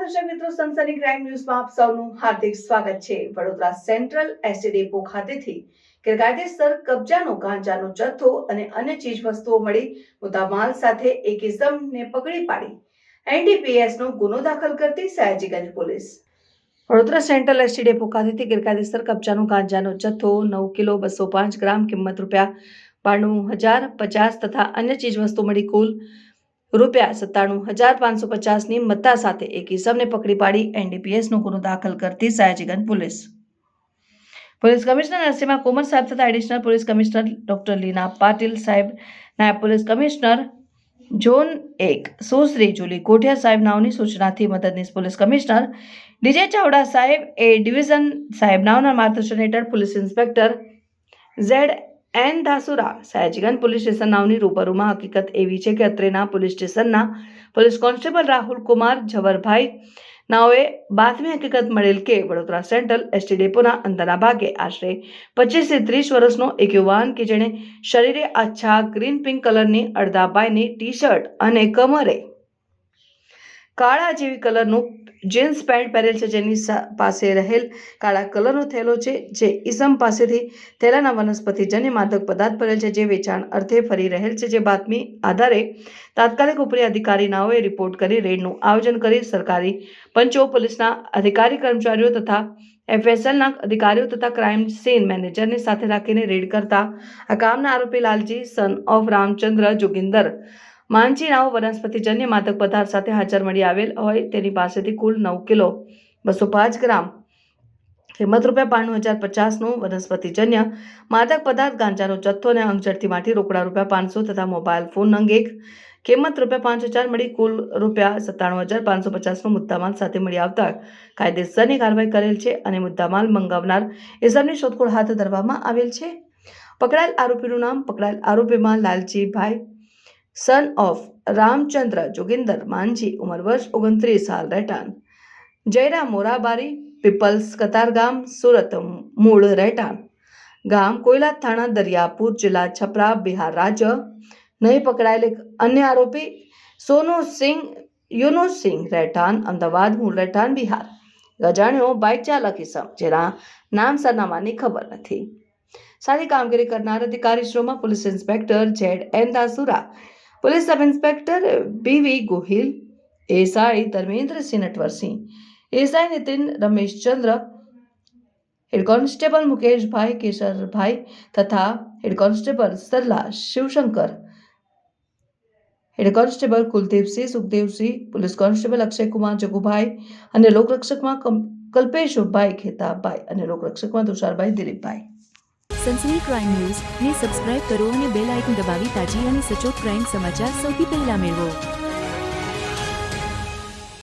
નમસ્કાર દર્શક મિત્રો, સનસની ક્રાઇમ ન્યૂઝમાં આપ સૌનું હાર્દિક સ્વાગત છે। વડોદરા સેન્ટ્રલ એસટી ડેપો ખાતેથી ગેરકાયદેસર કબજાનો ગાંજાનો જથ્થો અને અન્ય ચીજ વસ્તુઓ મળી મુદ્દામાલ સાથે એક ઇસમને પકડી પાડી એનડીપીએસનો ગુનો દાખલ કરતી Sayajiganj police. Vadodara central ST depot ખાતેથી ગેરકાયદેસર કબજાનો ગાંજાનો જથ્થો 9 કિલો 205 ગ્રામ કિંમત ₹92,050 તથા અન્ય ચીજ વસ્તુ મળી કુલ ₹97,550ની મત્તા સાથે એક ઇસમને પકડી પાડી એનડીપીએસનો ગુનો દાખલ કરતી Sayajiganj police. Police commissioner Narsinh Kumar સાહેબ તથા એડિશનલ પોલીસ કમિશનર ડોક્ટર લીના પાટીલ સાહેબ, નાયબ પોલીસ કમિશનર ઝોન 1 સુશ્રી જુલી કોઠિયા સાહેબ નાઓની સૂચનાથી મદદનીશ પોલીસ કમિશનર ડીજે ચાવડા સાહેબ, એ ડિવિઝન સાહેબ નાઓના માર્ગદર્શન હેઠળ police inspector ZN Dasura Sayajiganj police station નાઓની રૂબરૂમાં હકીકત એવી છે કે અત્રેના પોલીસ સ્ટેશનના પોલીસ કોન્સ્ટેબલ રાહુલ કુમાર ઝવરભાઈ નાઓએ બાતમી હકીકત મળેલ કે વડોદરા સેન્ટ્રલ એસટી ડેપોના અંદરના ભાગે આશરે 25 થી 30 વર્ષનો એક યુવાન કે જેણે શરીરે આછા ગ્રીન પિંક કલરની અડધા બાયની ટી શર્ટ અને કમરે કાળા જેવી કલરનું જીન્સ પેન્ટ પહેરેલ છે, જેની પાસે રહેલ કાળા કલરનો થેલો છે, જે ઈસમ પાસેથી થેલાના વનસ્પતિજન્ય માદક પદાર્થ ભરેલ છે, જે વેચાણ અર્થે ફરી રહેલ છે। જે બાતમી આધારે તાત્કાલિક ઉપરી અધિકારી નાઓએ રિપોર્ટ કરી રેડનું આયોજન કરી સરકારી પંચો, પોલીસના અધિકારી કર્મચારીઓ તથા એફએસએલના અધિકારીઓ તથા ક્રાઇમ સીન મેનેજરને સાથે રાખીને રેડ કરતા આ કામના આરોપી લાલજી સન ઓફ રામચંદ્ર જોગિંદર માંજી નાઓ વનસ્પતિજન્ય માદક પદાર્થ સાથે હાજર મળી આવેલ હોય તેની પાસેથી કુલ 9 કિલો 205 ગ્રામ કિંમત ₹92,050નું વનસ્પતિજન્ય માદક પદાર્થ ગાંજાનો જથ્થો અને અંગઝડતીમાંથી રોકડા ₹500 તથા મોબાઈલ ફોન નંગ 1 કિંમત ₹5,000 મળી કુલ ₹97,550નો મુદ્દામાલ સાથે મળી આવતા કાયદેસરની કાર્યવાહી કરેલ છે અને મુદ્દામાલ મંગાવનાર ઇસમની શોધખોળ હાથ ધરવામાં આવેલ છે। પકડાયેલ આરોપીનું નામ પકડાયેલ આરોપીમાં લાલજીભાઈ સન ઓફ રામચંદ્ર જોગિંદર માંજી, ઉંમર વર્ષ 29 સાલ, રહેઠાણ જયરા મોરાબારી, પીપલ્સ કતારગામ, સુરત, મૂળ રહેઠાણ ગામ કોયલા, થાણા દરિયાપુર, જિલ્લા છપરા, બિહાર રાજ્ય। નહીં પકડાયેલ એક અન્ય આરોપી સોનુ સિંહ યુનુસ સિંહ, રહેઠાણ અમદાવાદ, મૂળ રહેઠાણ બિહાર, અજાણ્યો બાઇક ચાલક ઇસમ, જેના નામ સરનામાની ખબર નથી। સારી કામગીરી કરનાર અધિકારીશ્રીઓમાં police inspector ZN Dasura, police sub inspector BV Gohil, SI Dharmendrasinh Natwarsinh, SI Nitin Rameshchandra, head constable Mukeshbhai Kesharbhai તથા head constable Sarla Shivshankar, head constable Kuldeepsinh Sukhdevsinh, police constable Akshaykumar Jagubhai અને લોકરક્ષકમાં કલ્પેશભાઈ ખેતાભાઈ અને લોકરક્ષકમાં તુષારભાઈ દિલીપભાઈ। સનસની ક્રાઇમ ન્યૂઝ ને સબસ્ક્રાઇબ કરો અને બેલ આઇકન દબાવી તાજી અને સચોટ ક્રાઇમ સમાચાર સૌથી પહેલા મેળવો।